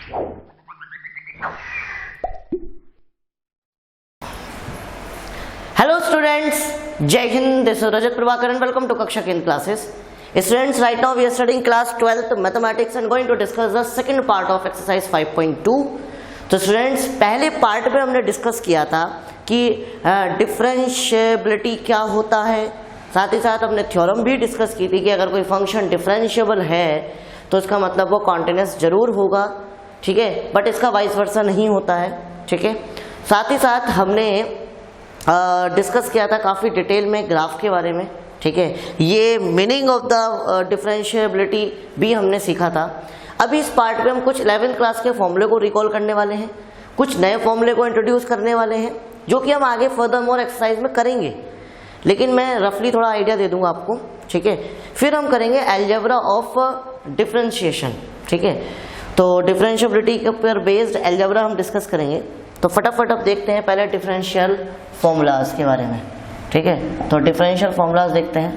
Hello students, Jai Hind, this is Rajat Prabhakar and welcome to Kaksha Kin classes. Students, right now we are studying class 12th mathematics and going to discuss the second part of exercise 5.2. तो students पहले part में हमने discuss किया था कि differentiability क्या होता है, साथ ही साथ हमने थ्योरम भी डिस्कस की थी कि अगर कोई फंक्शन डिफरेंशिएबल है तो इसका मतलब वो कॉन्टिन्यूअस जरूर होगा, ठीक है, बट इसका वाइस वर्सा नहीं होता है, ठीक है। साथ ही साथ हमने डिस्कस किया था काफ़ी डिटेल में ग्राफ के बारे में, ठीक है, ये मीनिंग ऑफ द डिफरेंशिएबिलिटी भी हमने सीखा था। अभी इस पार्ट में हम कुछ 11th क्लास के फॉर्मूले को रिकॉल करने वाले हैं, कुछ नए फॉर्मूले को इंट्रोड्यूस करने वाले हैं जो कि हम आगे फर्दर मोर एक्सरसाइज में करेंगे, लेकिन मैं रफली थोड़ा आइडिया दे दूंगा आपको, ठीक है। फिर हम करेंगे अलजेब्रा ऑफ डिफरेंशिएशन, ठीक है। तो डिफरेंशिएबिलिटी के ऊपर बेस्ड अलजेब्रा हम डिस्कस करेंगे। तो फटाफट अब देखते हैं पहले डिफरेंशियल फॉर्मूलाज के बारे में, ठीक है। तो डिफरेंशियल फॉर्मूलाज देखते हैं।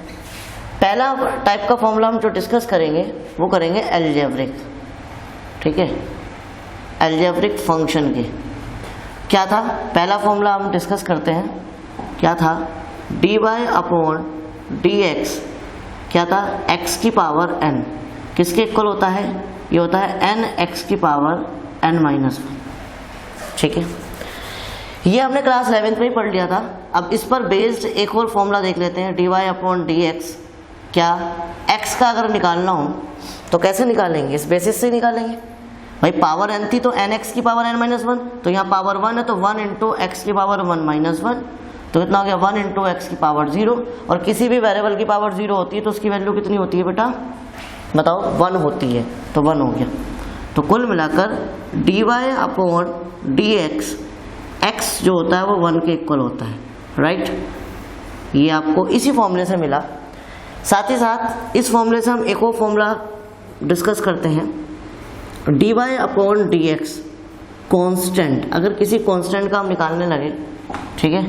पहला टाइप का फॉर्मूला हम जो डिस्कस करेंगे वो करेंगे अलजेब्रिक, ठीक है, अलजेब्रिक फंक्शन के। क्या था पहला फॉर्मूला हम डिस्कस करते हैं, क्या था, dy अपॉन dx, क्या था, x की पावर n किसके इक्वल होता है, ये होता है n x की पावर n-1, ठीक है। ये हमने क्लास 11th में ही पढ़ लिया था। अब इस पर बेस्ड एक और फॉर्मूला देख लेते हैं, dy अपॉन dx, क्या x का अगर निकालना हो तो कैसे निकालेंगे, इस बेसिस से निकालेंगे भाई। पावर n थी तो nx की पावर n-1, तो यहाँ पावर 1 है तो 1 इंटू एक्स की पावर 1-1, तो कितना हो गया 1 इंटू एक्स की पावर 0। और किसी भी वेरिएबल की पावर 0 होती है तो उसकी वैल्यू कितनी होती है बेटा, बताओ, 1 होती है, तो 1 हो गया। तो कुल मिलाकर dy अपॉन dx, x जो होता है वो 1 के इक्वल होता है, राइट। ये आपको इसी फॉर्मूले से मिला। साथ ही साथ इस फॉर्मूले से हम एक और फॉर्मूला डिस्कस करते हैं, dy अपॉन dx कांस्टेंट। अगर किसी कांस्टेंट का हम निकालने लगे, ठीक है,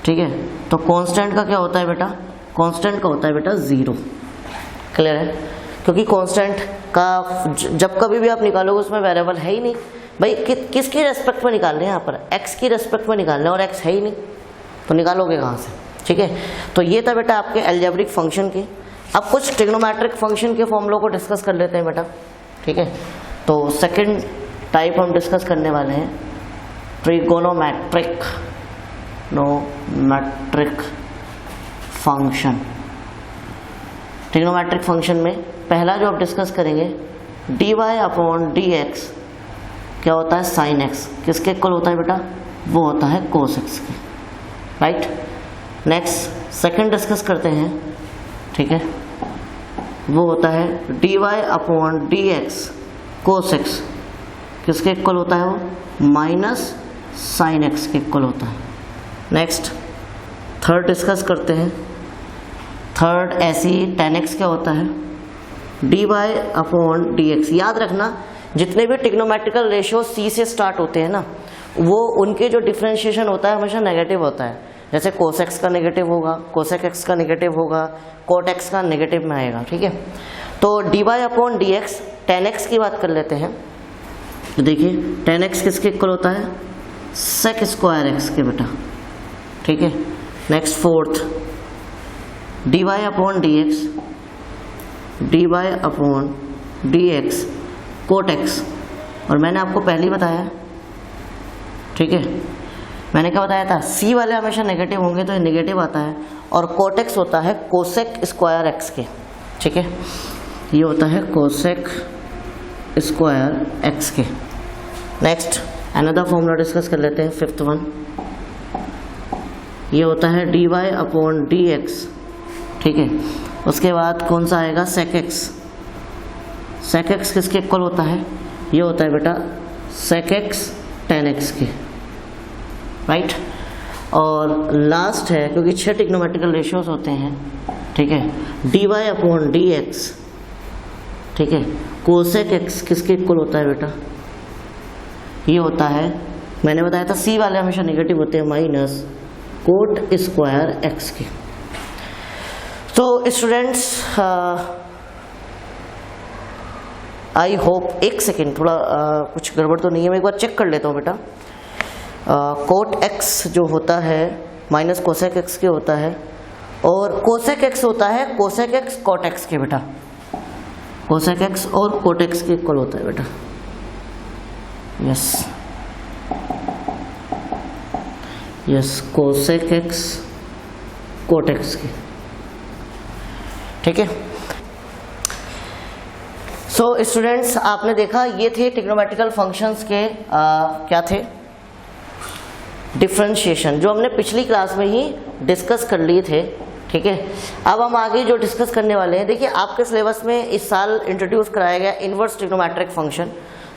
ठीक है, तो कांस्टेंट का क्या होता है बेटा, कांस्टेंट का होता है बेटा 0, क्लियर है। क्योंकि कांस्टेंट का जब कभी भी आप निकालोगे उसमें वेरिएबल है ही नहीं भाई, किसके रेस्पेक्ट में निकाल रहे हैं, यहाँ पर x की रेस्पेक्ट में निकाल रहे हैं और x है ही नहीं, तो निकालोगे कहाँ से, ठीक है। तो ये था बेटा आपके अलजेब्रिक फंक्शन के। अब कुछ ट्रिग्नोमेट्रिक फंक्शन के फॉर्मूलों को डिस्कस कर लेते हैं बेटा, ठीक है। तो सेकंड टाइप हम डिस्कस करने वाले हैं ट्रिगोनोमेट्रिक फंक्शन। ट्रिग्नोमेट्रिक फंक्शन में पहला जो आप डिस्कस करेंगे, dy अपॉन dx क्या होता है, साइन x, किसके इक्वल होता है बेटा, वो होता है कोस x के, राइट। नेक्स्ट सेकंड डिस्कस करते हैं, ठीक है, वो होता है dy अपॉन dx कोस x, किसके इक्वल होता है वो, माइनस साइन x के इक्वल होता है। नेक्स्ट थर्ड डिस्कस करते हैं, थर्ड ऐसे ही tan x क्या होता है, dy अपॉन dx। याद रखना जितने भी ट्रिग्नोमेट्रिकल रेशियो c से स्टार्ट होते हैं ना, वो उनके जो डिफरेंशिएशन होता है हमेशा नेगेटिव होता है। जैसे कोस x का नेगेटिव होगा, कोसेक x का नेगेटिव होगा, कोट x का नेगेटिव में आएगा, ठीक है। तो dy upon dx, tan x की बात कर लेते हैं। तो देखिए tan x किसके इक्वल होता है, सेक स्क्वायर x के बेटा, ठीक है। Next fourth dy upon dx, dy upon dx cot x, और मैंने आपको पहले ही बताया, ठीक है, मैंने क्या बताया था, c वाले हमेशा नेगेटिव होंगे तो ये नेगेटिव आता है, और कोट x होता है कोसेक स्क्वायर x के, ठीक है, ये होता है कोसेक स्क्वायर x के। नेक्स्ट अनदर फॉर्मूला डिस्कस कर लेते हैं, फिफ्थ वन, ये होता है dy अपॉन dx, ठीक है। उसके बाद कौन सा आएगा, सेक x, सेक x किसके इक्वल होता है, ये होता है बेटा सेक x tan x के, राइट। और लास्ट है, क्योंकि 6 ट्रिग्नोमेट्रिकल रेशियोज होते हैं, ठीक है, dy अपॉन dx, ठीक है, कोसेक x किसके इक्वल होता है बेटा, ये होता है, मैंने बताया था c वाले हमेशा नेगेटिव होते हैं, माइनस कोट स्क्वायर x के। तो स्टूडेंट्स आई होप, एक सेकेंड, थोड़ा कुछ गड़बड़ तो नहीं है, मैं एक बार चेक कर लेता हूँ बेटा। कोट एक्स जो होता है माइनस कोसेक एक्स के होता है, और कोसेक एक्स होता है कोसेक एक्स कोट एक्स के बेटा, कोसेक एक्स और कोट एक्स के इक्वल होता है बेटा। Yes yes, cosec x cot x के, ठीक है। सो स्टूडेंट्स, आपने देखा ये थे ट्रिग्नोमेट्रिकल फंक्शंस के क्या थे, डिफरेंशिएशन, जो हमने पिछली क्लास में ही डिस्कस कर लिए थे, ठीक है। अब हम आगे जो डिस्कस करने वाले हैं, देखिए आपके सिलेबस में इस साल इंट्रोड्यूस कराया गया इन्वर्स ट्रिग्नोमेट्रिक फंक्शन,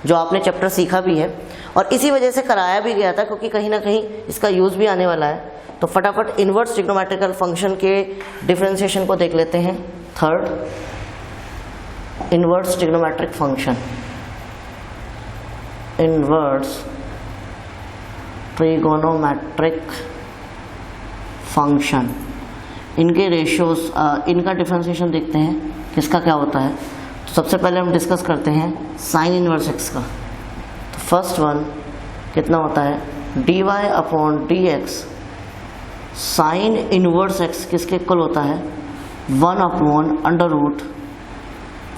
जो आपने चैप्टर सीखा भी है और इसी वजह से कराया भी गया था, क्योंकि कहीं ना कहीं इसका यूज़ भी आने वाला है। तो फटाफट इन्वर्स ट्रिग्नोमेट्रिकल फंक्शन के डिफरेंशिएशन को देख लेते हैं। Third, inverse trigonometric function, inverse trigonometric function, इनके रेशियोज, इनका डिफरेंशिएशन देखते हैं किसका क्या होता है। तो सबसे पहले हम डिस्कस करते हैं साइन इनवर्स एक्स का। तो फर्स्ट वन कितना होता है, d y upon d x sine inverse x किसके इक्वल होता है, 1 upon under root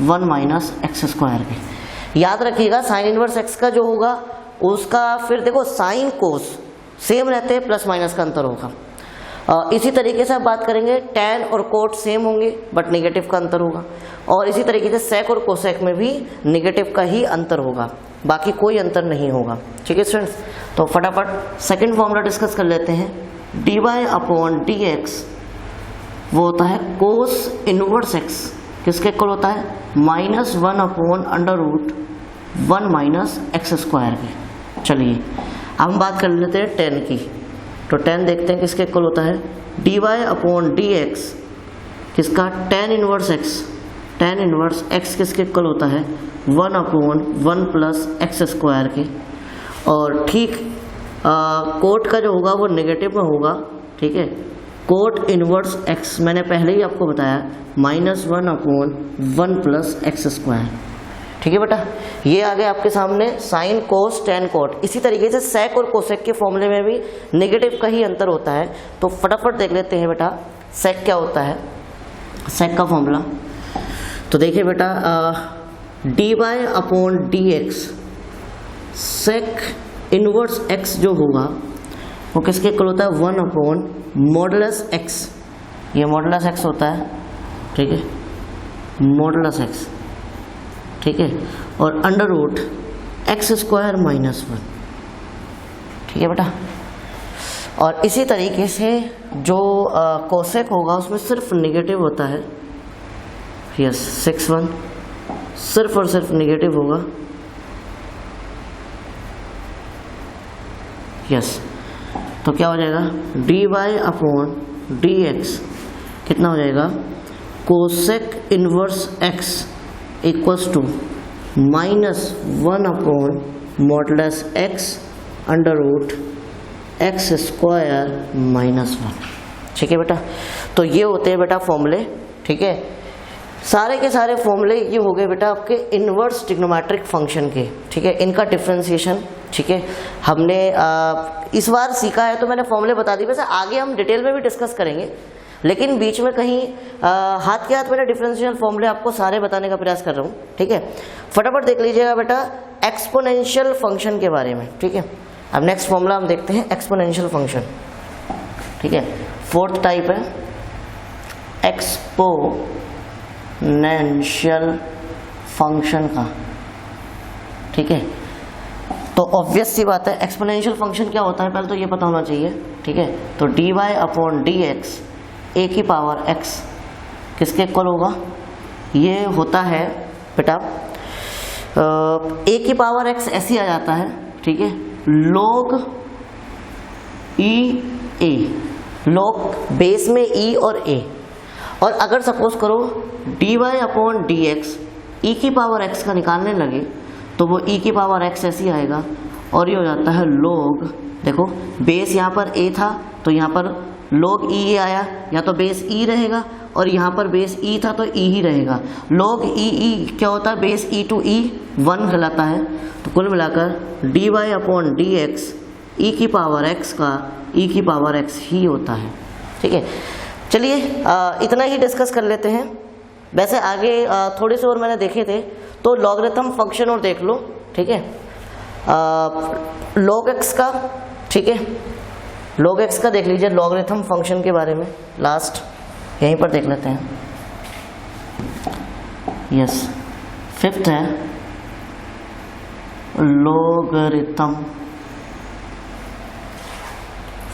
1 minus x square के। याद रखिएगा साइन इनवर्स एक्स का जो होगा उसका, फिर देखो साइन कोस सेम रहते हैं, प्लस माइनस का अंतर होगा। इसी तरीके से आप बात करेंगे टैन और कोट सेम होंगे बट नेगेटिव का अंतर होगा, और इसी तरीके से सेक और कोसेक में भी नेगेटिव का ही अंतर होगा, बाकी कोई अंतर नहीं होगा, ठीक है स्टूडेंट्स। तो फटाफट सेकंड फॉर्मूला डिस्कस कर लेते हैं। D y upon d x वो होता है कोस इनवर्स एक्स किसके इक्वल होता है, -1 upon under root 1 minus x square के। चलिए अब हम बात कर लेते हैं टेन की। तो टेन देखते हैं किसके इक्वल होता है, d y upon d x किसका, tan inverse x, tan inverse x किसके इक्वल होता है, 1 अपॉन 1 प्लस एक्स स्क्वायर के। और ठीक कोट का जो होगा वो नेगेटिव में होगा, ठीक है। कोट इनवर्स एक्स मैंने पहले ही आपको बताया, -1 अपॉन 1 प्लस एक्स स्क्वायर, ठीक है बेटा। ये आ गया आपके सामने साइन कोस टेन कोट। इसी तरीके से सेक और कोसेक के फॉर्मूले में भी नेगेटिव का ही अंतर होता है। तो फटाफट देख लेते हैं बेटा सेक क्या होता है, सेक का फॉर्मूला। तो देखिए बेटा d y upon d x, sec inverse x जो होगा वो किसके इक्वल होता है, 1 अपॉन मॉडुलस एक्स, ये मॉडुलस एक्स होता है, ठीक है, मॉडुलस एक्स, ठीक है, और अंडर रूट एक्स स्क्वायर -1, ठीक है बेटा। और इसी तरीके से जो कोसेक होगा उसमें सिर्फ नेगेटिव होता है, यस 6/1 सिर्फ और सिर्फ नेगेटिव होगा, यस। तो क्या हो जाएगा, d y upon d x कितना हो जाएगा, cosec inverse x equals to -1 upon modulus x under root x square -1, ठीक है बेटा। तो ये होते हैं बेटा फॉर्मूले, ठीक है। सारे के सारे फॉर्मूले ये हो गए बेटा आपके इन्वर्स ट्रिग्नोमेट्रिक फंक्शन के, ठीक है, इनका डिफरेंशिएशन, ठीक है। हमने इस बार सीखा है तो मैंने फॉर्मूले बता दिए, वैसे आगे हम डिटेल में भी डिस्कस करेंगे, लेकिन बीच में कहीं हाथ के हाथ मेरा डिफरेंशियल फॉर्मूले आपको सारे बताने का प्रयास कर रहा हूँ, ठीक है। फटाफट देख लीजिएगा बेटा एक्सपोनेंशियल फंक्शन के बारे में, ठीक है। अब नेक्स्ट फॉर्मूला हम देखते हैं एक्सपोनेंशियल फंक्शन, ठीक है। फोर्थ टाइप है एक्सपोनेंशियल फंक्शन का, ठीक है। तो ऑब्वियस सी बात है एक्सपोनेंशियल फंक्शन क्या होता है पहले तो ये पता होना चाहिए, ठीक है। तो d y upon d x a की पावर एक्स किसके इक्वल होगा, ये होता है बेटा ए की पावर एक्स ऐसे आ जाता है, ठीक है, log e a, log base में ई और ए। और अगर सपोज करो d y upon d x e की पावर एक्स का निकालने लगे तो वो ई की पावर एक्स ऐसे ही आएगा, और ये हो जाता है log, देखो बेस यहाँ पर ए था तो यहाँ पर log e आया, या तो बेस e रहेगा और यहाँ पर बेस e था तो e ही रहेगा। log e क्या होता है, बेस e टू e 1 कहलाता है। तो कुल मिलाकर dy अपॉन dx e की पावर x का e की पावर x ही होता है। ठीक है, चलिए इतना ही डिस्कस कर लेते हैं। वैसे आगे थोड़े से और मैंने देखे थे, तो लॉगरिथम फंक्शन और देख लो। ठीक है, log x का, ठीक है, log x का देख लीजिए, लॉगरिथम फंक्शन के बारे में लास्ट यहीं पर देख लेते हैं। यस, 5th है लॉगरिथम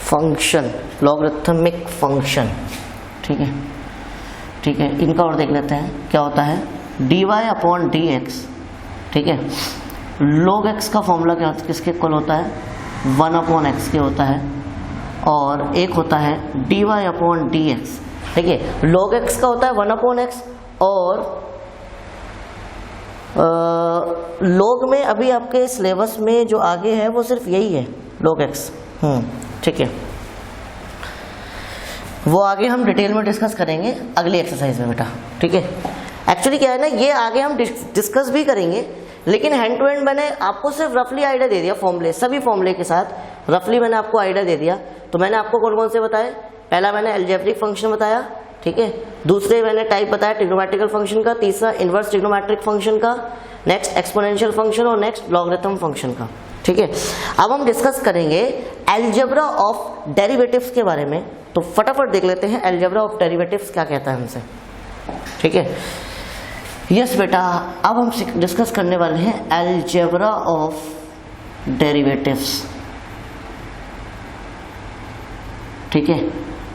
फंक्शन, लॉगरिथमिक फंक्शन। ठीक है, ठीक है, इनका और देख लेते हैं क्या होता है, dy अपॉन dx। ठीक है, log x का फॉर्मूला क्या होता है, किसके इक्वल होता है, 1 अपॉन x के होता है, और एक होता है dy अपॉन dx। ठीक है, log x का होता है 1 अपॉन x, और log में अभी आपके सिलेबस में जो आगे है वो सिर्फ यही है, log x। ठीक है, वो आगे हम डिटेल में डिस्कस करेंगे अगली एक्सरसाइज में बेटा। ठीक है, एक्चुअली क्या है ना, ये आगे हम डिस्कस भी करेंगे, लेकिन हैंड टू हैंड मैंने आपको सिर्फ रफली आइडिया दे दिया, फॉर्मूले, सभी फॉर्मूले के साथ रफली मैंने आपको आइडिया दे दिया। तो मैंने आपको कौन कौन से बताए, पहला मैंने अलजेब्रिक फंक्शन बताया, ठीक है, दूसरे मैंने टाइप बताया ट्रिग्नोमेट्रिकल फंक्शन का, तीसरा इनवर्स ट्रिग्नोमेट्रिक फंक्शन का, नेक्स्ट एक्सपोनेंशियल फंक्शन और नेक्स्ट लॉगरिथम फंक्शन का। ठीक है, अब हम डिस्कस करेंगे अलजेब्रा ऑफ डेरिवेटिव्स के बारे में। तो फटाफट देख लेते हैं अलजेब्रा ऑफ डेरिवेटिव्स क्या कहता है हमसे। ठीक है, यस बेटा, अब हम डिस्कस करने वाले हैं अलजेब्रा ऑफ डेरिवेटिव्स। ठीक है,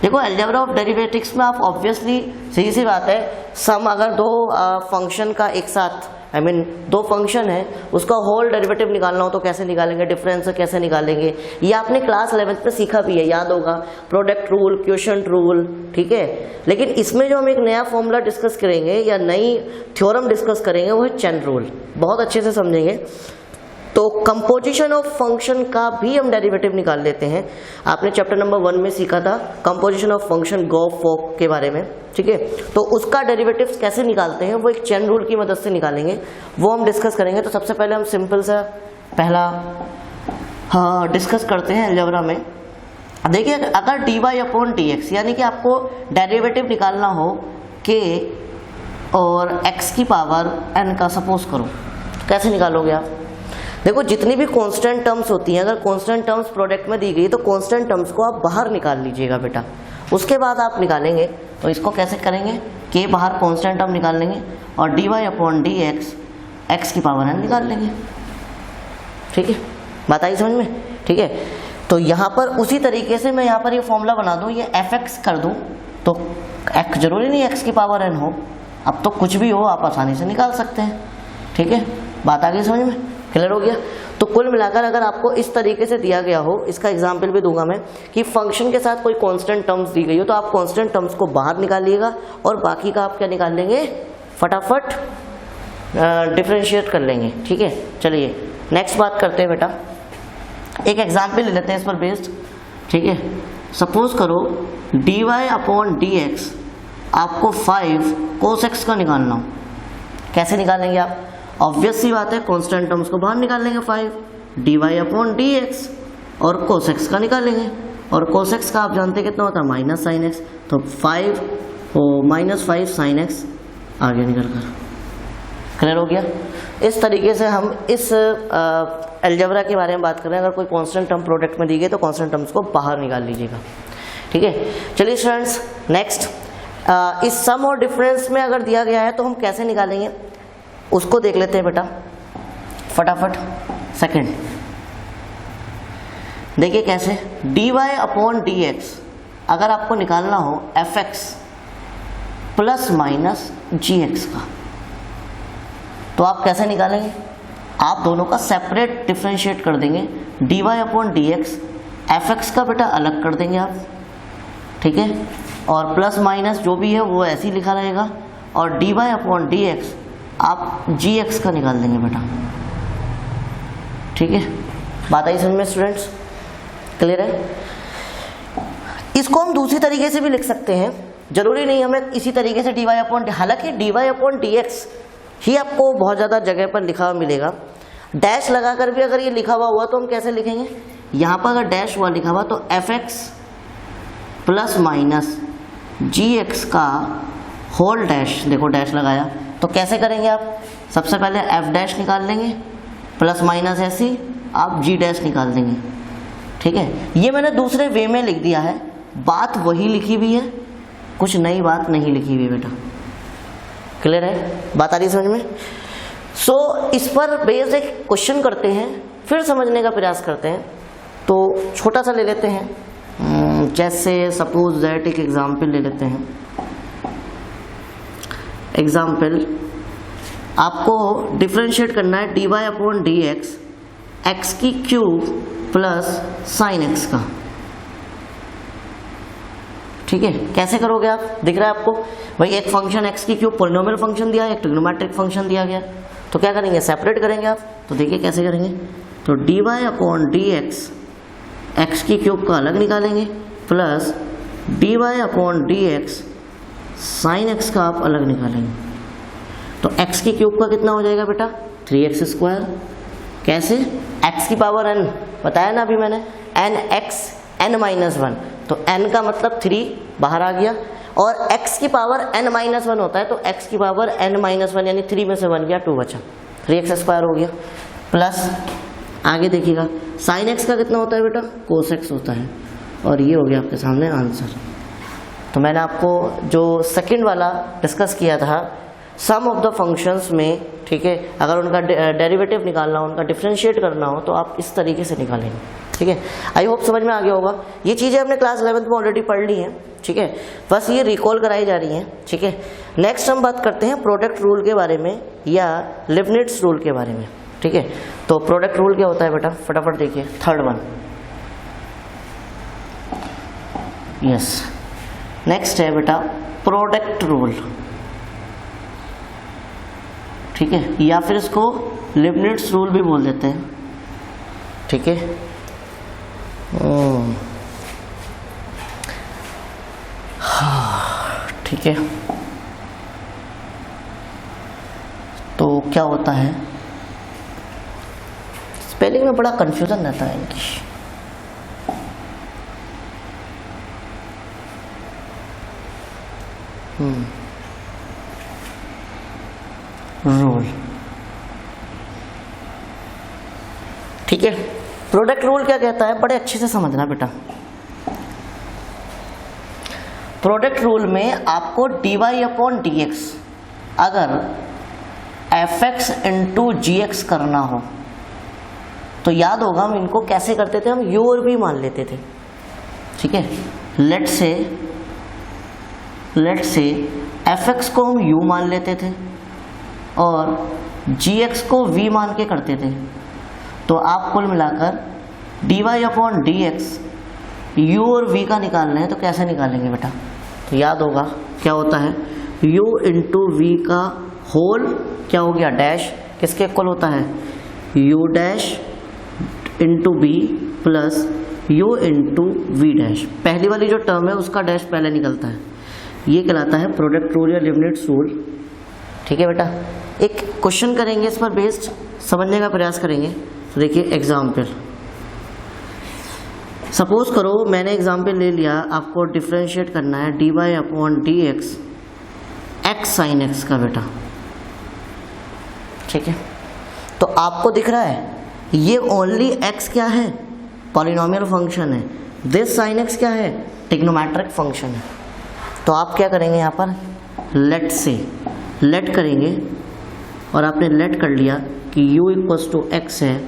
देखो अलजेब्रा ऑफ डेरिवेटिव्स में आप ऑब्वियसली सीधी सी बात है, सम अगर दो फंक्शन का एक साथ दो फंक्शन है उसका होल डेरिवेटिव निकालना हो तो कैसे निकालेंगे, डिफरेंस कैसे निकालेंगे, ये आपने क्लास 11th में सीखा भी है, याद होगा, प्रोडक्ट रूल, क्वोशिएंट रूल। ठीक है, लेकिन इसमें जो हम एक नया फॉर्मूला डिस्कस करेंगे या नई थ्योरम डिस्कस करेंगे वो है चेन रूल, बहुत अच्छे से समझेंगे। तो कंपोजिशन ऑफ फंक्शन का भी हम डेरिवेटिव निकाल लेते हैं। आपने चैप्टर नंबर 1 में सीखा था कंपोजिशन ऑफ फंक्शन गॉस फोक के बारे में। ठीक है, तो उसका डेरिवेटिव्स कैसे निकालते हैं वो एक चेन रूल की मदद से निकालेंगे, वो हम डिस्कस करेंगे। तो सबसे पहले हम सिंपल सा पहला डिस्कस करते हैं अलजेब्रा में। देखिए, अगर dy अपॉन dx यानी कि आपको डेरिवेटिव निकालना हो k और x की पावर n का, सपोज करो, तो कैसे निकालोगे आप? देखो, जितनी भी कांस्टेंट टर्म्स होती हैं, अगर कांस्टेंट टर्म्स प्रोडक्ट में दी गई तो कांस्टेंट टर्म्स को आप बाहर निकाल लीजिएगा बेटा, उसके बाद आप निकालेंगे। तो इसको कैसे करेंगे, k बाहर कांस्टेंट टर्म निकाल लेंगे और dy अपॉन dx x की पावर n निकाल लेंगे। ठीक है, बात आई समझ में? ठीक है, तो यहाँ पर उसी तरीके से मैं यहाँ पर ये फॉर्मूला बना दूँ, ये fx कर दूँ, तो x जरूरी नहीं x की पावर n हो, अब तो कुछ भी हो आप आसानी से निकाल सकते हैं। ठीक है, बात आ गई समझ में? क्लियर हो गया? तो कुल मिलाकर अगर आपको इस तरीके से दिया गया हो, इसका एग्जाम्पल भी दूंगा मैं, कि फंक्शन के साथ कोई कांस्टेंट टर्म्स दी गई हो तो आप कांस्टेंट टर्म्स को बाहर निकालिएगा और बाकी का आप क्या निकाल लेंगे, फटाफट डिफरेंशिएट कर लेंगे। ठीक है, चलिए नेक्स्ट बात करते हैं बेटा, एक एग्जाम्पल ले लेते हैं इस पर बेस्ड। ठीक है, सपोज करो dy अपॉन dx आपको 5 cos x का निकालना हो, कैसे निकालेंगे आप? ऑब्वियस सी बात है, कांस्टेंट टर्म्स को बाहर निकाल लेंगे, 5 dy अपॉन dx और cos x का निकालेंगे, और cos x का आप जानते कितना होता है, माइनस साइन x, तो 5 माइनस 5 साइन x आगे निकल कर। क्लियर हो गया? इस तरीके से हम इस अलजेब्रा के बारे में बात कर रहे हैं। अगर कोई कांस्टेंट टर्म प्रोडक्ट में दी गई तो कांस्टेंट टर्म्स को बाहर निकाल लीजिएगा। ठीक है, चलिए स्टूडेंट्स नेक्स्ट, इस सम और डिफरेंस में अगर दिया गया है तो हम कैसे निकालेंगे उसको देख लेते हैं बेटा फटाफट। सेकंड देखिए कैसे, dy अपॉन dx अगर आपको निकालना हो fx प्लस माइनस gx का, तो आप कैसे निकालेंगे? आप दोनों का सेपरेट डिफरेंशिएट कर देंगे, dy अपॉन dx fx का बेटा अलग कर देंगे आप। ठीक है, और प्लस माइनस जो भी है वो ऐसे ही लिखा रहेगा, और dy अपॉन dx आप gx का निकाल देंगे बेटा। ठीक है, बात आई समझ में स्टूडेंट्स? क्लियर है? इसको हम दूसरी तरीके से भी लिख सकते हैं, जरूरी नहीं हमें इसी तरीके से dy अपॉन, हालांकि dy अपॉन dx ही आपको बहुत ज़्यादा जगह पर लिखा हुआ मिलेगा। डैश लगाकर भी अगर ये लिखा हुआ तो हम कैसे लिखेंगे, यहाँ पर अगर डैश हुआ लिखा हुआ तो fx प्लस माइनस gx का होल डैश, देखो डैश लगाया तो कैसे करेंगे आप, सबसे पहले f डैश निकाल लेंगे प्लस माइनस ऐसे ही आप g डैश निकाल देंगे। ठीक है, ये मैंने दूसरे वे में लिख दिया है, बात वही लिखी हुई है, कुछ नई बात नहीं लिखी हुई बेटा। क्लियर है, बात आ रही समझ में। सो इस पर बेस्ड एक क्वेश्चन करते हैं, फिर समझने का प्रयास करते हैं। तो छोटा सा ले लेते हैं, जैसे सपोज दैट एक एग्जाम्पल ले लेते हैं। एग्जाम्पल, आपको डिफ्रेंशिएट करना है dy अपॉन dx x की क्यूब प्लस साइन x का। ठीक है, कैसे करोगे आप, दिख रहा है आपको भाई एक फंक्शन x की क्यूब पॉलिनोमियल फंक्शन दिया है, एक ट्रिग्नोमेट्रिक फंक्शन दिया गया, तो क्या करेंगे, सेपरेट करेंगे आप। तो देखिए कैसे करेंगे, तो dy अपॉन dx x की क्यूब का अलग निकालेंगे plus dy upon dx sine x का आप अलग निकालेंगे। तो x की क्यूब का कितना हो जाएगा बेटा, 3x स्क्वायर। कैसे, x की पावर n बताया ना अभी मैंने, nx n माइनस 1, तो n का मतलब 3 बाहर आ गया, और x की पावर n माइनस 1 होता है, तो x की पावर n माइनस 1 यानी 3 में से 1 गया, 2 बचा, 3x स्क्वायर हो गया। प्लस आगे देखिएगा साइन x का कितना होता है बेटा, कोस x होता है, और ये हो गया आपके सामने आंसर। तो मैंने आपको जो सेकंड वाला डिस्कस किया था, सम ऑफ द फंक्शंस में, ठीक है, अगर उनका डेरिवेटिव निकालना हो, उनका डिफरेंशिएट करना हो, तो आप इस तरीके से निकालेंगे। ठीक है, आई होप समझ में आ गया होगा। ये चीज़ें हमने क्लास 11th में ऑलरेडी पढ़ ली हैं। ठीक है, बस ये रिकॉल कराई जा रही हैं। ठीक है, नेक्स्ट हम बात करते हैं प्रोडक्ट रूल के बारे में या लिबनिट्ज रूल के बारे में। ठीक है, तो प्रोडक्ट रूल क्या होता है बेटा, फटाफट देखिए, थर्ड वन। यस, नेक्स्ट है बेटा प्रोडक्ट रूल। ठीक है, या फिर इसको लिबनिट्ज रूल भी बोल देते हैं। ठीक है, ठीक है, तो क्या होता है, स्पेलिंग में बड़ा कंफ्यूजन रहता है इनकी। रूल, ठीक है, प्रोडक्ट रूल क्या कहता है, बड़े अच्छे से समझना बेटा। प्रोडक्ट रूल में आपको dy अपॉन dx अगर fx इंटू gx करना हो, तो याद होगा हम इनको कैसे करते थे, हम u और v मान लेते थे। ठीक है, लेट से fx को हम u मान लेते थे और gx को v मान के करते थे। तो आप कुल मिलाकर dy अपॉन dx u और v का निकालना है, तो कैसे निकालेंगे बेटा, तो याद होगा क्या होता है, u इंटू वी का होल क्या हो गया, डैश, किसके इक्वल होता है, u dash into b plus u into v dash. पहली वाली जो टर्म है उसका डैश पहले निकलता है, ये कहलाता है प्रोडक्ट रूल या लिबनिट्ज रूल। ठीक है बेटा, एक क्वेश्चन करेंगे इस पर बेस्ड, समझने का प्रयास करेंगे। तो देखिए एग्जाम्पल, सपोज करो मैंने एग्जाम्पल ले लिया, आपको डिफ्रेंशिएट करना है dy upon dx x sine x का बेटा। ठीक है, तो आपको दिख रहा है ये ओनली x क्या है, पॉलिनोमियल फंक्शन है, दिस साइन x क्या है, ट्रिग्नोमेट्रिक फंक्शन है। तो आप क्या करेंगे, यहाँ पर लेट करेंगे, और आपने लेट कर लिया कि u इक्वल्स टू x है,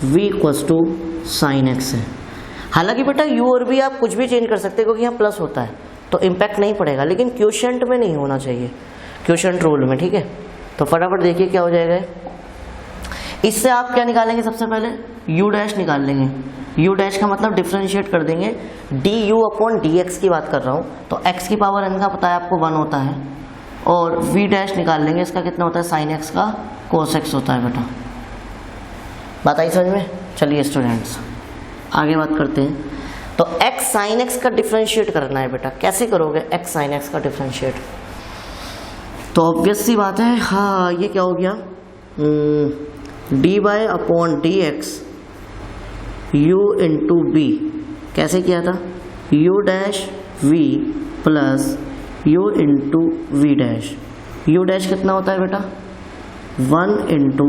v equals to sine x है। हालांकि बेटा u और v आप कुछ भी चेंज कर सकते हैं, क्योंकि यहाँ प्लस होता है तो इम्पैक्ट नहीं पड़ेगा, लेकिन क्वोशिएंट में नहीं होना चाहिए, क्वोशिएंट रूल में। ठीक है, तो फटाफट देखिए क्या हो जाएगा। इससे आप क्या निकालेंगे, सबसे पहले u डैश निकाल लेंगे, u डैश का मतलब डिफ्रेंशिएट कर देंगे, du अपॉन dx की बात कर रहा हूँ, तो x की पावर n का पता है आपको 1 होता है, और v डैश निकाल लेंगे, इसका कितना होता है, साइन x का कोस x होता है बेटा। बात आई समझ में। चलिए स्टूडेंट्स आगे बात करते हैं। तो x sin x का डिफरेंशिएट करना है बेटा। कैसे करोगे x sin x का डिफरेंशिएट? तो ऑब्वियस सी बात है, हाँ ये क्या हो गया, dy upon d x u into b. कैसे किया था, u dash v plus u into v dash. u dash कितना होता है बेटा 1 इंटू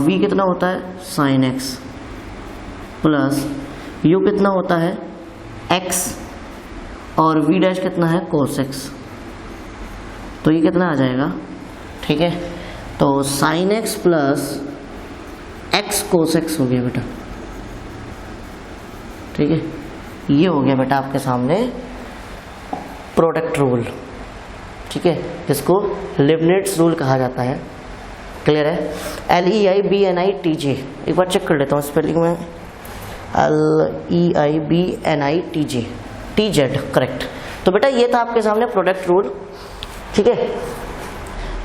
v कितना होता है sin x प्लस u कितना होता है x और v डैश कितना है cos x। तो ये कितना आ जाएगा, ठीक है, तो sin x plus x cos x हो गया बेटा, ठीक है। ये हो गया बेटा आपके सामने प्रोडक्ट रूल, ठीक है, जिसको लिबनिट्ज रूल कहा जाता है। क्लियर है? LEIBNITJ, एक बार चेक कर लेता हूँ स्पेलिंग में, LEIBNITJ, TZ, करेक्ट। तो बेटा ये था आपके सामने प्रोडक्ट रूल, ठीक है।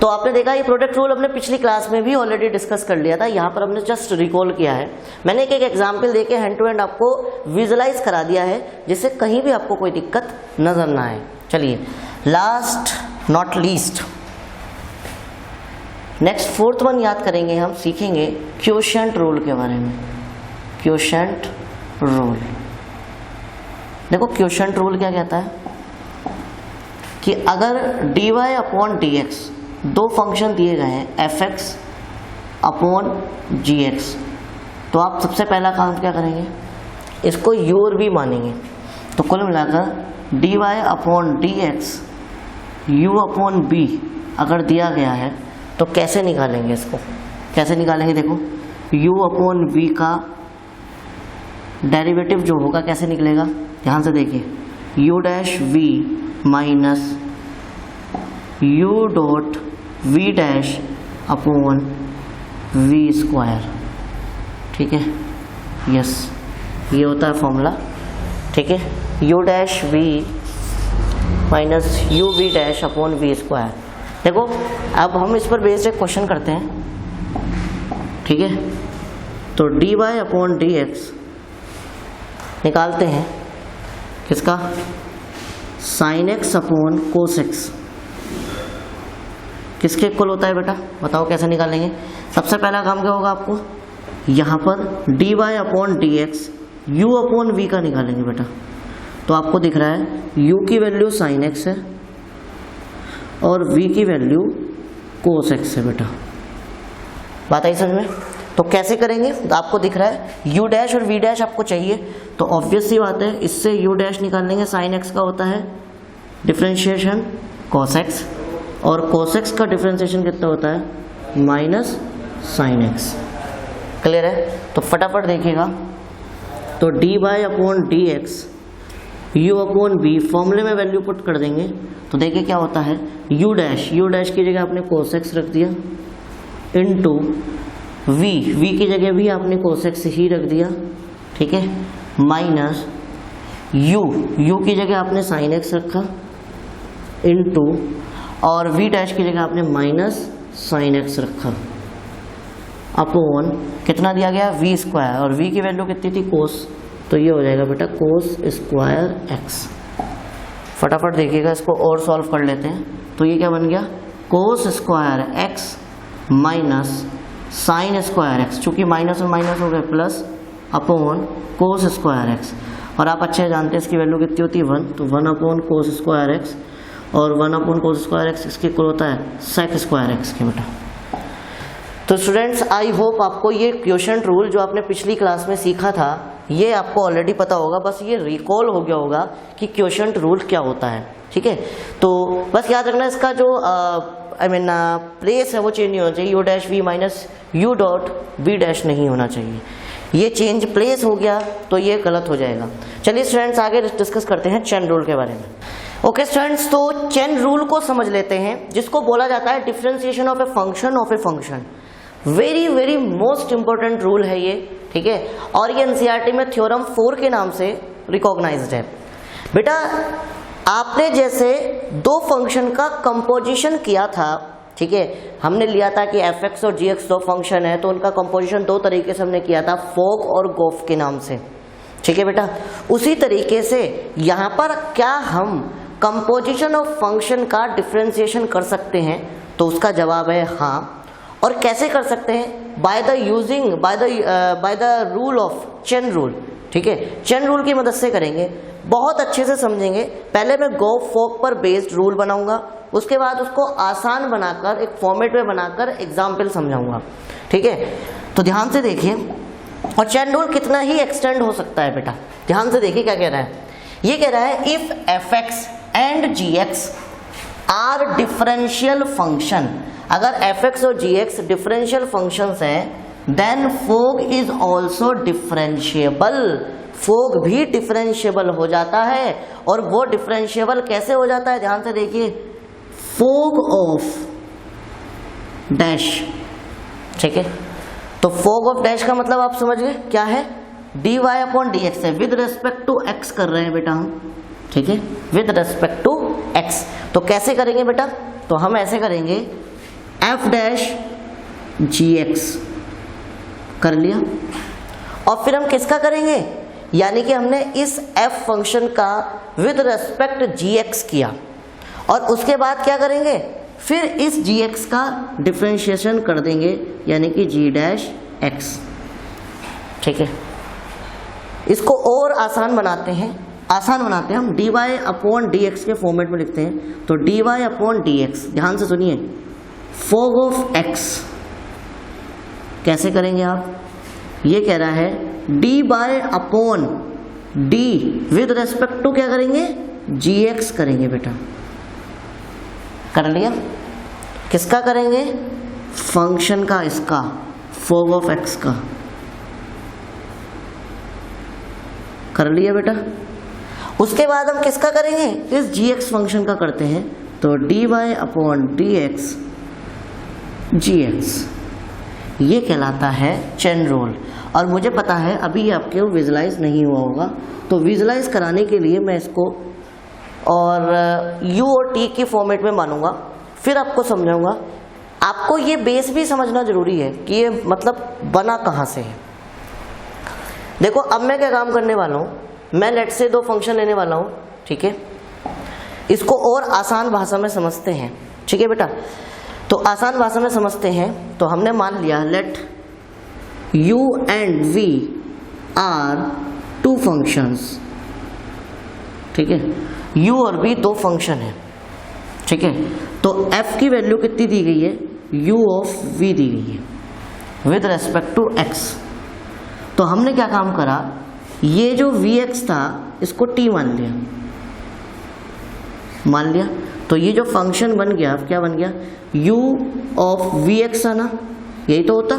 तो आपने देखा ये प्रोडक्ट रूल हमने पिछली क्लास में भी ऑलरेडी डिस्कस कर लिया था, यहाँ पर हमने जस्ट रिकॉल किया है। मैंने एक एग्जांपल देके हैंड टू हैंड आपको विजुलाइज करा दिया है, जिससे कहीं भी आपको कोई दिक्कत नजर ना आए। चलिए last not least, next fourth one याद करेंगे, हम सीखेंगे क्वोशंट रूल के बारे में। क्वोशंट रूल, देखो क्वोशंट रूल क्या कहता है कि अगर dy अपॉन डी एक्स, दो फंक्शन दिए गए हैं fx अपॉन gx, तो आप सबसे पहला काम क्या करेंगे, इसको u और v मानेंगे। तो कुल मिलाकर dy upon d x u upon b अगर दिया गया है तो कैसे निकालेंगे, इसको कैसे निकालेंगे, देखो u अपॉन v का डेरिवेटिव जो होगा कैसे निकलेगा, ध्यान से देखिए, u dash v minus u dot v dash upon v square, ठीक है, यस ये होता है फॉर्मूला, ठीक है, u dash v minus u v dash upon v square. देखो अब हम इस पर बेस्ड एक क्वेश्चन करते हैं, ठीक है। तो dy अपॉन डी एक्स निकालते हैं किसका, sin x upon cos x, किसके इक्वल होता है बेटा, बताओ कैसे निकालेंगे। सबसे पहला काम क्या होगा आपको, यहाँ पर dy upon d x u upon v का निकालेंगे बेटा। तो आपको दिख रहा है u की वैल्यू sin x है और v की वैल्यू cos x है बेटा, बात आई समझ में। तो कैसे करेंगे, तो आपको दिख रहा है u डैश और v डैश आपको चाहिए, तो ऑब्वियस सी बात है इससे u डैश निकालेंगे, sin x का होता है डिफरेंशिएशन cos x और cos x का डिफरेंशिएशन कितना होता है माइनस sin x। क्लियर है? तो फटाफट देखिएगा, तो dy upon d x u upon v फॉर्मूले में वैल्यू पुट कर देंगे, तो देखिए क्या होता है, u डैश की जगह आपने cos x रख दिया इनटू v की जगह भी आपने cos x ही रख दिया, ठीक है, माइनस u की जगह आपने sin x रखा इनटू और v डैश की जगह आपने माइनस sin x रखा अपॉन कितना दिया गया v स्क्वायर, और v की वैल्यू कितनी थी cos, तो ये हो जाएगा बेटा cos स्क्वायर x। फटाफट देखिएगा इसको और सॉल्व कर लेते हैं, तो ये क्या बन गया cos square x minus sin square x, चूँकि माइनस और माइनस हो गए plus upon cos square x, और आप अच्छे जानते हैं इसकी वैल्यू कितनी होती है 1, तो 1 अपॉन cos स्क्वायर x और 1 अपॉन cos स्क्वायर x इसके इक्वल होता है sec स्क्वायर x के बेटा। तो स्टूडेंट्स आई होप आपको ये क्वोशंट रूल जो आपने पिछली क्लास में सीखा था ये आपको ऑलरेडी पता होगा, बस ये रिकॉल हो गया होगा कि क्वोशंट रूल क्या होता है, ठीक है। तो बस याद रखना इसका जो प्लेस है वो चेंज नहीं होना चाहिए, u dash v minus u dot v dash नहीं होना चाहिए, ये चेंज प्लेस हो गया तो ये गलत हो जाएगा। चलिए स्टूडेंट्स आगे डिस्कस करते हैं चेन रूल के बारे में। ओके स्टूडेंट्स, तो चेन रूल को समझ लेते हैं, जिसको बोला जाता है differentiation of a function. Very very most important rule है ये, ठीक है, और ये एनसीईआरटी में थ्योरम 4 के नाम से रिकॉग्नाइज्ड है। बेटा आपने जैसे दो फंक्शन का कंपोजिशन किया था, ठीक है, हमने लिया था कि fx और gx दो फंक्शन है, तो उनका कंपोजिशन दो तरीके से हमने किया था, फोग और गोफ के नाम से, ठीक है बेटा। उसी तरीके से यहाँ पर क्या हम कंपोजिशन ऑफ फंक्शन का डिफरेंशिएशन कर सकते हैं, तो उसका जवाब है हाँ। और कैसे कर सकते हैं? By the rule of chain rule. ठीक है, चेन रूल की मदद से करेंगे, बहुत अच्छे से समझेंगे। पहले मैं गो फोक पर बेस्ड रूल बनाऊंगा, उसके बाद उसको आसान बनाकर एक फॉर्मेट में बनाकर एग्जाम्पल समझाऊंगा। ठीक है, तो ध्यान से देखिए। और चेन रूल कितना ही एक्सटेंड हो सकता है बेटा, ध्यान से देखिए क्या कह रहा है। ये कह रहा है if fx and gx are differential function, अगर fx और gx डिफरेंशियल फंक्शंस हैं, then fog is also differentiable. Fog भी डिफरेंशिएबल हो जाता है। और वो डिफरेंशिएबल कैसे हो जाता है? ध्यान से देखिए, फोग ऑफ डैश। ठीक है, तो फोग ऑफ डैश का मतलब आप समझ गए क्या है? dy अपॉन डी एक्स है, विद रेस्पेक्ट टू x कर रहे हैं बेटा हम। ठीक है, विद रेस्पेक्ट टू x। तो कैसे करेंगे बेटा? तो हम ऐसे करेंगे, f डैश gx कर लिया, और फिर हम किसका करेंगे? यानी कि हमने इस f फंक्शन का विद रेस्पेक्ट gx किया, और उसके बाद क्या करेंगे? फिर इस gx का डिफरेंशिएशन कर देंगे, यानी कि g डैश x। ठीक है, इसको और आसान बनाते हैं, हम dy अपॉन डी एक्स के फॉर्मेट में लिखते हैं। तो dy अपॉन डी एक्स, ध्यान से सुनिए, फोग ऑफ x कैसे करेंगे आप? ये कह रहा है dy upon d with respect to क्या करेंगे? gx करेंगे बेटा। कर लिया? किसका करेंगे? फंक्शन का, इसका फोग ऑफ x का। कर लिया बेटा? उसके बाद हम किसका करेंगे? इस gx फंक्शन का करते हैं। तो dy upon d x gx, ये कहलाता है चेन रूल। और मुझे पता है अभी ये आपके विजुलाइज नहीं हुआ होगा, तो विजुलाइज कराने के लिए मैं इसको और u और t की फॉर्मेट में मानूंगा, फिर आपको समझाऊंगा। आपको ये बेस भी समझना जरूरी है कि ये मतलब बना कहाँ से है। देखो अब मैं क्या काम करने वाला हूँ, मैं लेट से दो फंक्शन लेने वाला हूँ। ठीक है, इसको और आसान भाषा में समझते हैं। ठीक है बेटा, तो आसान भाषा में समझते हैं। तो हमने मान लिया let u and v are two functions. ठीक है, u और v दो फंक्शन है। ठीक है, तो f की वैल्यू कितनी दी गई है? u ऑफ v दी गई है विद रेस्पेक्ट टू x। तो हमने क्या काम करा, ये जो vx था इसको t मान लिया। तो ये जो फंक्शन बन गया, क्या बन गया? u ऑफ vx है ना, यही तो होता।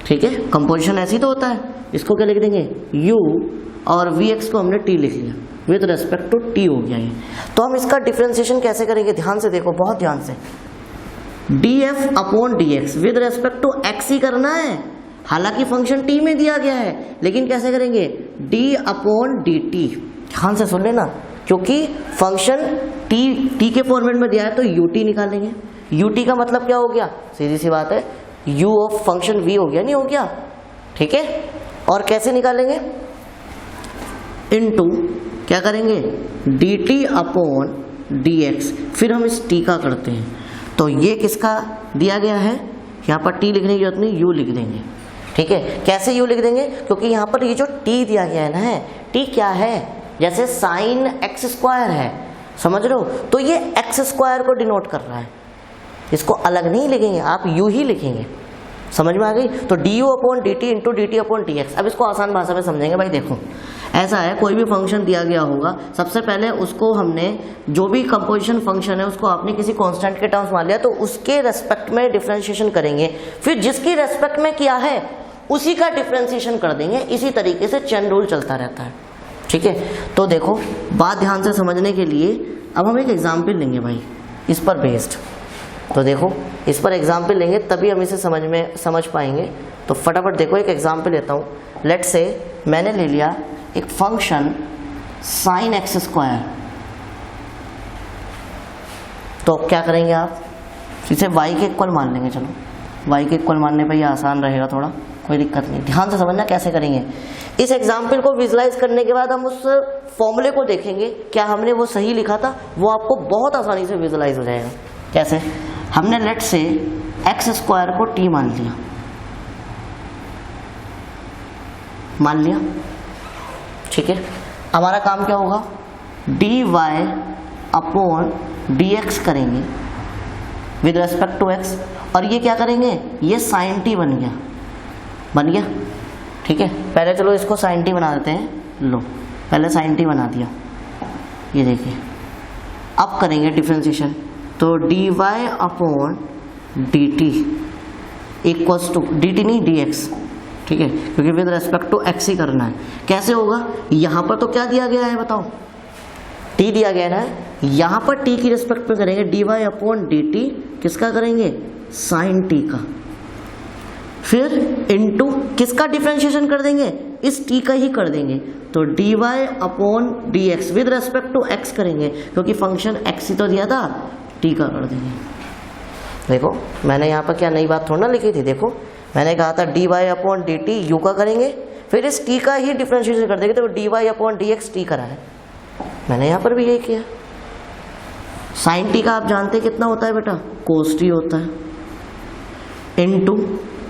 ठीक है, कंपोजिशन ऐसी तो होता है। इसको क्या लिख देंगे? u और vx को हमने t लिख लिया, विद रेस्पेक्ट टू t हो गया ये। तो हम इसका डिफरेंशिएशन कैसे करेंगे? ध्यान से देखो, बहुत ध्यान से। df upon dx with respect to x ही करना है। हालांकि फंक्शन t में दिया गया है, लेकिन कैसे करेंगे? d upon dt। ध्यान से सुन लेना, क्योंकि फंक्शन t के फॉर्मेट में दिया है तो ut निकालेंगे। ut का मतलब क्या हो गया? सीधी सी बात है, u ऑफ फंक्शन v हो गया, नहीं हो गया? ठीक है, और कैसे निकालेंगे? इनटू क्या करेंगे? dt अपॉन dx, फिर हम इस t का करते हैं। तो ये किसका दिया गया है? यहाँ पर t लिखने की जरूरत नहीं, u लिख देंगे। ठीक है, कैसे u लिख देंगे? क्योंकि यहाँ पर ये जो t दिया गया है ना, t क्या है? जैसे साइन एक्स स्क्वायर है, समझ रहे हो? तो ये एक्स स्क्वायर को डिनोट कर रहा है, इसको अलग नहीं लिखेंगे, आप यू ही लिखेंगे। समझ में आ गई? तो D you upon d T into D T upon T x. अब इसको आसान भाषा में समझेंगे भाई। देखो ऐसा है, कोई भी फंक्शन दिया गया होगा, सबसे पहले उसको हमने जो भी कंपोजिशन फंक्शन है उसको आपने किसी कांस्टेंट के टर्म्स मान लिया, तो उसके रेस्पेक्ट में डिफरेंशिएशन करेंगे, फिर जिसकी रेस्पेक्ट में किया है उसी का डिफरेंशिएशन कर देंगे। इसी तरीके से चेन रूल चलता रहता है। ठीक है, तो देखो बात ध्यान से समझने के लिए अब हम एक एग्जाम्पल लेंगे भाई इस पर बेस्ड। तो देखो इस पर एग्जाम्पल लेंगे तभी हम इसे समझ पाएंगे। तो फटाफट देखो एक एग्जाम्पल लेता हूँ। लेट से मैंने ले लिया एक फंक्शन साइन एक्स स्क्वायर, तो क्या करेंगे आप? इसे y के इक्वल मान लेंगे। चलो y के इक्वल मानने पर ये आसान रहेगा थोड़ा, कोई दिक्कत नहीं, ध्यान से समझना कैसे करेंगे। इस एग्जाम्पल को विजुलाइज करने के बाद हम उस फॉर्मूले को देखेंगे, क्या हमने वो सही लिखा था, वो आपको बहुत आसानी से विजुलाइज हो जाएगा। कैसे? हमने लेट से एक्स स्क्वायर को टी मान लिया, ठीक है। हमारा काम क्या होगा, d y upon d x करेंगे विद रेस्पेक्ट टू एक्स, और ये क्या करेंगे, ये साइन टी बन गया, ठीक है। पहले चलो इसको साइन टी बना देते हैं, लो पहले साइन टी बना दिया, ये देखिए। अब करेंगे डिफ्रेंशिएशन, तो d y upon d t equals to d t नहीं डी एक्स, ठीक है, क्योंकि विद रेस्पेक्ट टू एक्स ही करना है। कैसे होगा, यहाँ पर तो क्या दिया गया है बताओ, टी दिया गया है, यहाँ पर टी की रेस्पेक्ट में करेंगे d y upon d t, किसका करेंगे, साइन टी का, फिर इनटू किसका डिफरेंशिएशन कर देंगे, इस टी का ही कर देंगे, तो d y upon d x with respect to x करेंगे, क्योंकि फंक्शन एक्स ही तो दिया था, टी का कर देंगे। देखो मैंने यहाँ पर क्या नई बात थोड़ा ना लिखी थी, देखो मैंने कहा था d y upon d t u का करेंगे, फिर इस टी का ही डिफरेंशिएशन कर देंगे, तो d y upon d x t करा है, मैंने यहाँ पर भी यही किया। साइन टी का आप जानते हैं कितना होता है बेटा, कोस टी होता है, into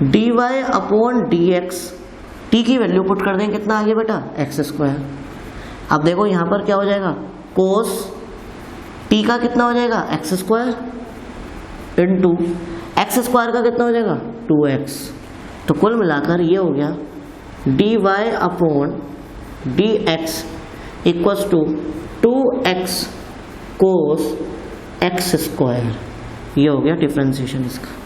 d y upon d x, t की वैल्यू पुट कर देंगे, कितना आ गया बेटा, एक्स स्क्वायर। अब देखो यहाँ पर क्या हो जाएगा, कोस टी का कितना हो जाएगा, x square, into x square का कितना हो जाएगा, 2x। तो कुल मिलाकर ये हो गया d y upon d x equals to 2x cos x square, ये हो गया डिफ्रेंशिएशन इसका।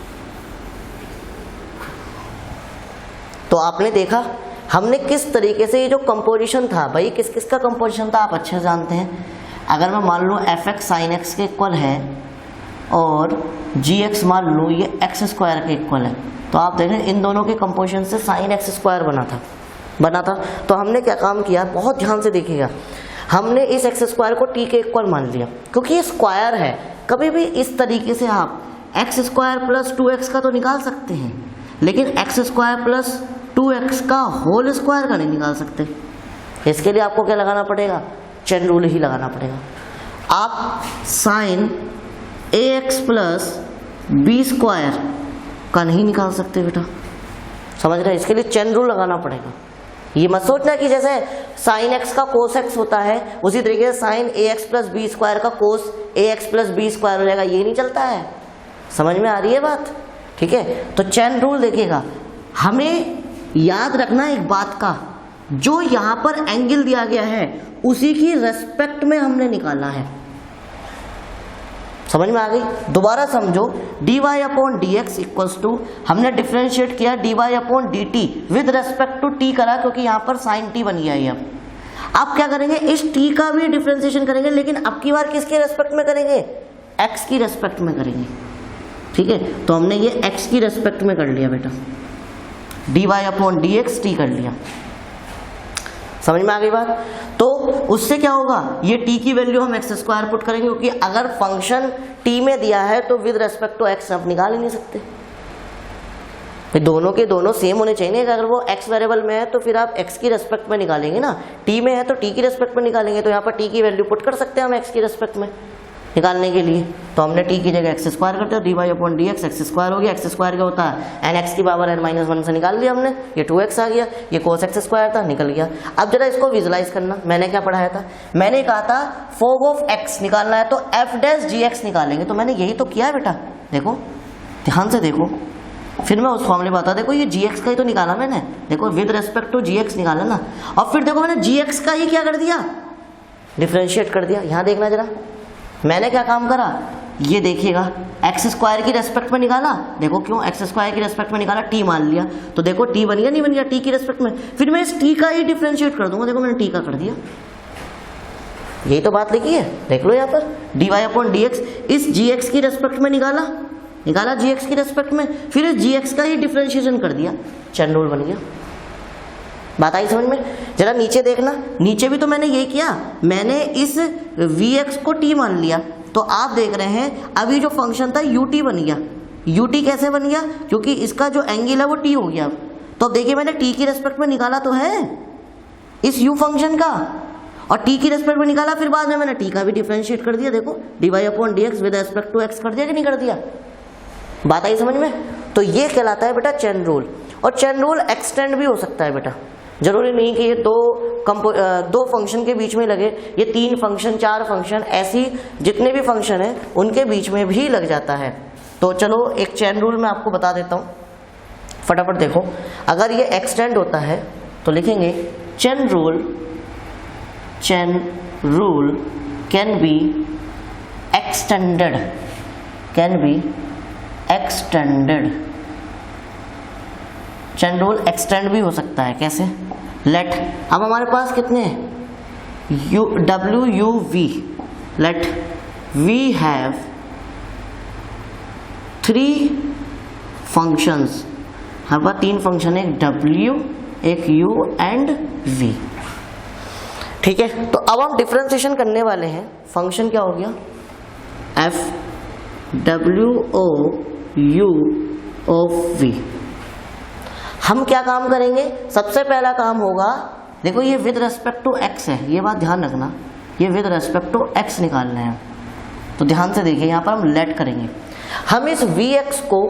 तो आपने देखा हमने किस तरीके से ये जो कंपोजिशन था, भाई किस किस का कंपोजिशन था आप अच्छे जानते हैं। अगर मैं मान लो एफ एक्स साइन एक्स के इक्वल है और जी एक्स मान लो ये एक्स स्क्वायर के इक्वल है, तो आप देखें इन दोनों के कंपोजिशन से साइन एक्स स्क्वायर बना था। तो हमने क्या काम किया, बहुत ध्यान से देखिएगा, हमने इस एक्स स्क्वायर को टी के इक्वल मान लिया, क्योंकि ये स्क्वायर है। कभी भी इस तरीके से आप एक्स स्क्वायर प्लस 2x का तो निकाल सकते हैं, लेकिन एक्स स्क्वायर प्लस 2x का होल स्क्वायर का नहीं निकाल सकते। इसके लिए आपको क्या लगाना पड़ेगा, चेन रूल ही लगाना पड़ेगा। आप sine ax plus b square का नहीं निकाल सकते बेटा, समझ रहे, इसके लिए चेन रूल लगाना पड़ेगा। ये मत सोचना कि जैसे साइन एक्स का कोस एक्स होता है उसी तरीके से sine ax plus b square का cos ax plus b square हो जाएगा, ये नहीं चलता है। समझ में आ रही है बात, ठीक है। तो चेन रूल देखिएगा, हमें याद रखना एक बात का, जो यहाँ पर एंगल दिया गया है उसी की रेस्पेक्ट में हमने निकालना है। समझ में आ गई, दोबारा समझो, d y upon d x equals to, हमने डिफ्रेंशिएट किया d y upon d t with respect to t करा, क्योंकि यहाँ पर साइन टी बन गया है। अब क्या करेंगे, इस टी का भी डिफ्रेंशिएशन करेंगे, लेकिन अब की बार किसके रेस्पेक्ट में करेंगे, एक्स की रेस्पेक्ट में करेंगे, ठीक है। तो हमने ये एक्स की रेस्पेक्ट में कर लिया बेटा, d y upon d x t कर लिया। समझ में आ गई बात। तो उससे क्या होगा, ये t की वैल्यू हम एक्स स्क्वायर पुट करेंगे, क्योंकि अगर फंक्शन t में दिया है तो विद रेस्पेक्ट टू x आप निकाल ही नहीं सकते, दोनों के दोनों सेम होने चाहिए। अगर वो x वेरिएबल में है तो फिर आप x की रेस्पेक्ट में निकालेंगे ना, t में है तो t की रेस्पेक्ट में निकालेंगे। तो यहाँ पर t की वैल्यू पुट कर सकते हैं हम x की रेस्पेक्ट में निकालने के लिए। तो हमने t की जगह एक्स स्क्वायर करते हैं, d y upon d x, x square हो गया, एक्स स्क्वायर क्या होता है एन एक्स की पावर n-1 से निकाल लिया हमने, ये 2x आ गया, ये कोस एक्स स्क्वायर था निकल गया। अब जरा इसको विजुलाइज करना, मैंने क्या पढ़ाया था, मैंने कहा था फोग ऑफ x निकालना है तो f डैश जी एक्स निकालेंगे, तो मैंने यही तो किया है बेटा। देखो ध्यान से देखो, फिर मैं उस फॉर्मूले बता, देखो ये जी एक्स का ही तो निकाला मैंने, देखो with respect to g x निकाला ना, और फिर देखो मैंने जी एक्स का ही क्या कर दिया, डिफ्रेंशिएट कर दिया। यहाँ देखना जरा, मैंने क्या काम करा, ये देखिएगा एक्स स्क्वायर की रेस्पेक्ट में निकाला, देखो क्यों एक्स स्क्वायर की रेस्पेक्ट में निकाला, टी मान लिया, तो देखो टी बन गया नहीं बन गया, टी की रेस्पेक्ट में, फिर मैं इस टी का ही डिफ्रेंशिएट कर दूंगा, देखो मैंने टी का कर दिया। यही तो बात लिखी है, देख लो यहाँ पर d y upon d x, इस जी एक्स की रेस्पेक्ट में निकाला जी एक्स की रेस्पेक्ट में, फिर इस जी एक्स का ही डिफ्रेंशिएशन कर दिया, चेन रूल बन गया। बात आई समझ में। जरा नीचे देखना, नीचे भी तो मैंने ये किया, मैंने इस Vx को t मान लिया, तो आप देख रहे हैं अभी जो फंक्शन था ut बन गया। ut कैसे बन गया, क्योंकि इसका जो एंगल है वो t हो गया, तो अब देखिए मैंने t की रेस्पेक्ट में निकाला तो है इस u फंक्शन का, और t की रेस्पेक्ट में निकाला, फिर बाद में मैंने t का भी डिफरेंशिएट कर दिया। देखो dy/dx with respect to x कर दिया कि नहीं कर दिया, बात आई समझ में। तो ये कहलाता है बेटा चेन रूल, और चेन रूल एक्सटेंड भी हो सकता है बेटा, जरूरी नहीं कि ये दो फंक्शन के बीच में लगे, ये 3 फंक्शन 4 फंक्शन ऐसी जितने भी फंक्शन है उनके बीच में भी लग जाता है। तो चलो एक चेन रूल मैं आपको बता देता हूँ, फटाफट देखो। अगर ये एक्सटेंड होता है तो लिखेंगे chain rule can be extended, chain rule extend भी हो सकता है। कैसे? लेट, अब हमारे पास कितने W U V, let we have 3 functions, हमारे पास 3 फंक्शन है, एक W, एक U एंड V। ठीक है, तो अब हम डिफरेंशिएशन करने वाले हैं। फंक्शन क्या हो गया, F W O U of V। हम क्या काम करेंगे, सबसे पहला काम होगा, देखो ये विद रेस्पेक्ट टू x है, ये बात ध्यान रखना, ये विद रेस्पेक्ट टू x निकालना है। तो ध्यान से देखिए, यहाँ पर हम लेट करेंगे, हम इस vx को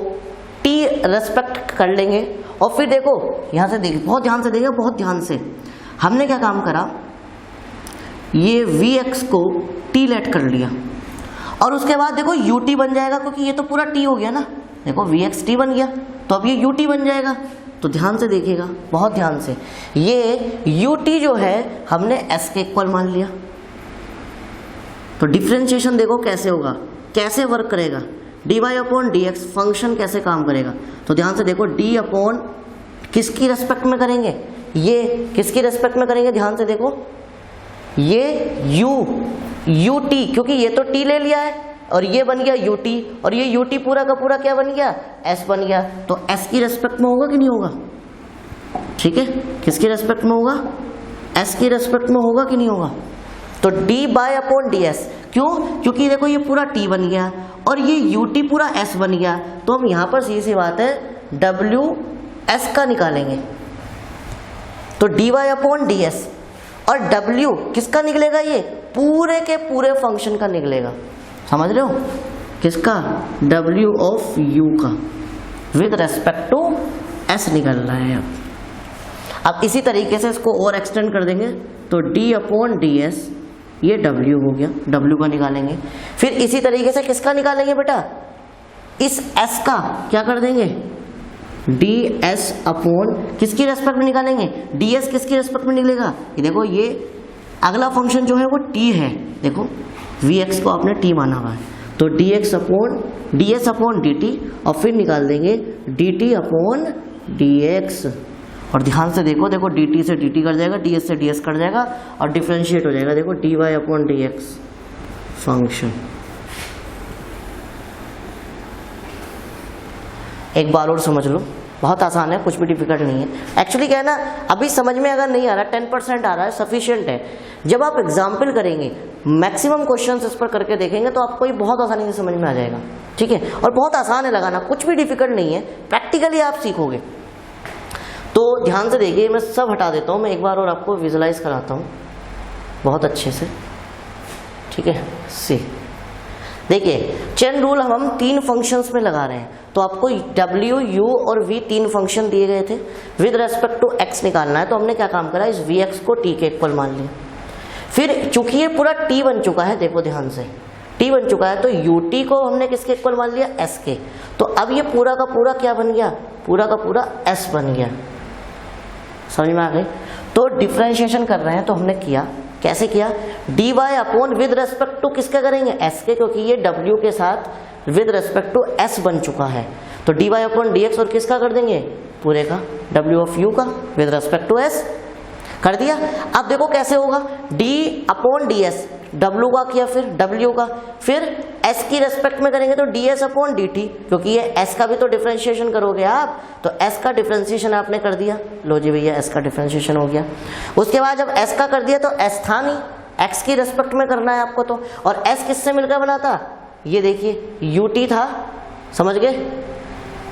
t रेस्पेक्ट कर लेंगे, और फिर देखो यहाँ से देखिए, बहुत ध्यान से देखिए, बहुत ध्यान से। हमने क्या काम करा, ये vx को t लेट कर लिया, और उसके बाद देखो ut बन जाएगा, क्योंकि ये तो पूरा t हो गया ना, देखो vx t बन गया, तो अब ये ut बन जाएगा। तो ध्यान से देखिएगा, बहुत ध्यान से, ये ut जो है हमने s के इक्वल मान लिया। तो डिफरेंशिएशन देखो कैसे होगा, कैसे वर्क करेगा, dy/dx फंक्शन कैसे काम करेगा। तो ध्यान से देखो, d अपॉन किसकी रेस्पेक्ट में करेंगे, ये किसकी रेस्पेक्ट में करेंगे, ध्यान से देखो, ये ut, क्योंकि ये तो t ले लिया है, और ये बन गया ut, और ये ut पूरा का पूरा क्या बन गया, s बन गया। तो s की रेस्पेक्ट में होगा कि नहीं होगा, ठीक है, किसकी रेस्पेक्ट में होगा, s की रेस्पेक्ट में होगा कि नहीं होगा। तो d/ds, क्यों, क्योंकि देखो ये पूरा t बन गया और ये ut पूरा s बन गया, तो हम यहाँ पर सीधी बात है w s का निकालेंगे। तो dy/ds, और w किसका निकलेगा, ये पूरे के पूरे फंक्शन का निकलेगा, समझ रहे हो, किसका, w ऑफ u का, विद रेस्पेक्ट टू s निकल रहा है। अब इसी तरीके से इसको और एक्सटेंड कर देंगे, तो d/ds, ये w हो गया, w का निकालेंगे। फिर इसी तरीके से किसका निकालेंगे बेटा, इस s का क्या कर देंगे, ds अपॉन किसकी रेस्पेक्ट में निकालेंगे, ds किसकी रेस्पेक्ट में निकलेगा, ये देखो, ये अगला फंक्शन जो है वो t है, देखो vx को आपने t माना हुआ है, तो ds अपॉन dt, और फिर निकाल देंगे dt अपॉन dx। और ध्यान से देखो, देखो dt से dt कट जाएगा, ds से ds कट जाएगा, और डिफरेंशिएट हो जाएगा, देखो dy/dx फंक्शन। एक बार और समझ लो, बहुत आसान है, कुछ भी डिफिकल्ट नहीं है। एक्चुअली क्या है ना, अभी समझ में अगर नहीं आ रहा, 10% आ रहा है, सफिशिएंट है। जब आप एग्जाम्पल करेंगे, मैक्सिमम क्वेश्चंस इस पर करके देखेंगे, तो आपको ये बहुत आसानी से समझ में आ जाएगा, ठीक है। और बहुत आसान है लगाना, कुछ भी डिफिकल्ट नहीं है, प्रैक्टिकली आप सीखोगे। तो ध्यान से देखिए, मैं सब हटा देता हूँ, मैं एक बार और आपको विजुलाइज कराता हूँ बहुत अच्छे से, ठीक है। सी देखिए, चेन रूल हम 3 फंक्शंस में लगा रहे हैं, तो आपको w, u और v 3 फंक्शन दिए गए थे, विद रेस्पेक्ट टू x निकालना है। तो हमने क्या काम करा, इस vx को t के इक्वल मान लिया। फिर चूंकि ये पूरा t बन चुका है, देखो ध्यान से, t बन चुका है, तो ut को हमने किसके इक्वल मान लिया, s के। तो अब ये पूरा का पूरा क्या बन गया, पूरा का पूरा s बन गया, समझ में आ गई। तो डिफरेंशिएशन कर रहे हैं, तो हमने किया, कैसे किया, dy upon with respect to किसके करेंगे, s के, क्योंकि ये w के साथ विद रेस्पेक्ट टू s बन चुका है। तो dy अपॉन dx और किसका कर देंगे, पूरे का, w ऑफ u का, विद रेस्पेक्ट टू s कर दिया। अब देखो कैसे होगा, d अपॉन ds, w का किया, फिर w का, फिर s की रेस्पेक्ट में करेंगे तो ds अपॉन dt, क्योंकि ये s का भी तो डिफरेंशिएशन करोगे आप, तो s का डिफरेंशिएशन आपने कर दिया, लो जी भैया s का डिफरेंशिएशन हो गया। उसके बाद जब s का कर दिया तो s था नहीं, x की रेस्पेक्ट में करना है आपको, तो और s किससे मिलकर बना था, ये देखिए ut था, समझ गए,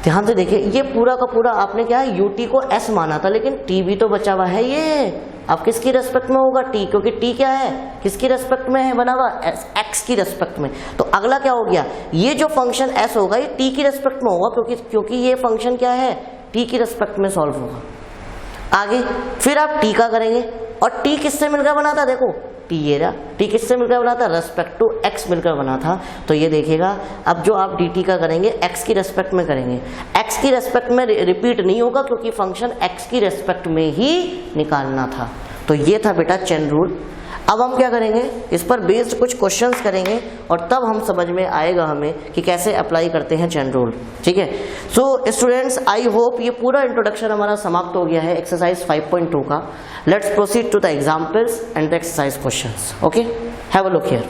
ध्यान से देखिए, ये पूरा का पूरा आपने क्या है यूटी को एस माना था, लेकिन टी भी तो बचा हुआ है। ये अब किसकी रेस्पेक्ट में होगा टी, क्योंकि टी क्या है किसकी रेस्पेक्ट में है बना हुआ एक्स की रेस्पेक्ट में। तो अगला क्या हो गया, ये जो फंक्शन एस होगा ये टी की रेस्पेक्ट में होगा, क्योंकि ये फंक्शन क्या है टी की रेस्पेक्ट में सॉल्व होगा। आगे फिर आप टी का करेंगे, और टी किससे मिलकर बना था, देखो टी ये रहा, टी किससे मिलकर बना था रेस्पेक्ट टू एक्स मिलकर बना था। तो ये देखिएगा अब जो आप डी टी का करेंगे एक्स की रेस्पेक्ट में करेंगे, एक्स की रेस्पेक्ट में रिपीट नहीं होगा क्योंकि फंक्शन एक्स की रेस्पेक्ट में ही निकालना था। तो ये था बेटा चेन रूल। अब हम क्या करेंगे, इस पर बेस्ड कुछ क्वेश्चंस करेंगे और तब हम समझ में आएगा हमें कि कैसे अप्लाई करते हैं चेन रूल। ठीक है, सो स्टूडेंट्स आई होप ये पूरा इंट्रोडक्शन हमारा समाप्त हो गया है एक्सरसाइज 5.2 का। Let's proceed to the examples and the exercise questions. Okay, have a look here.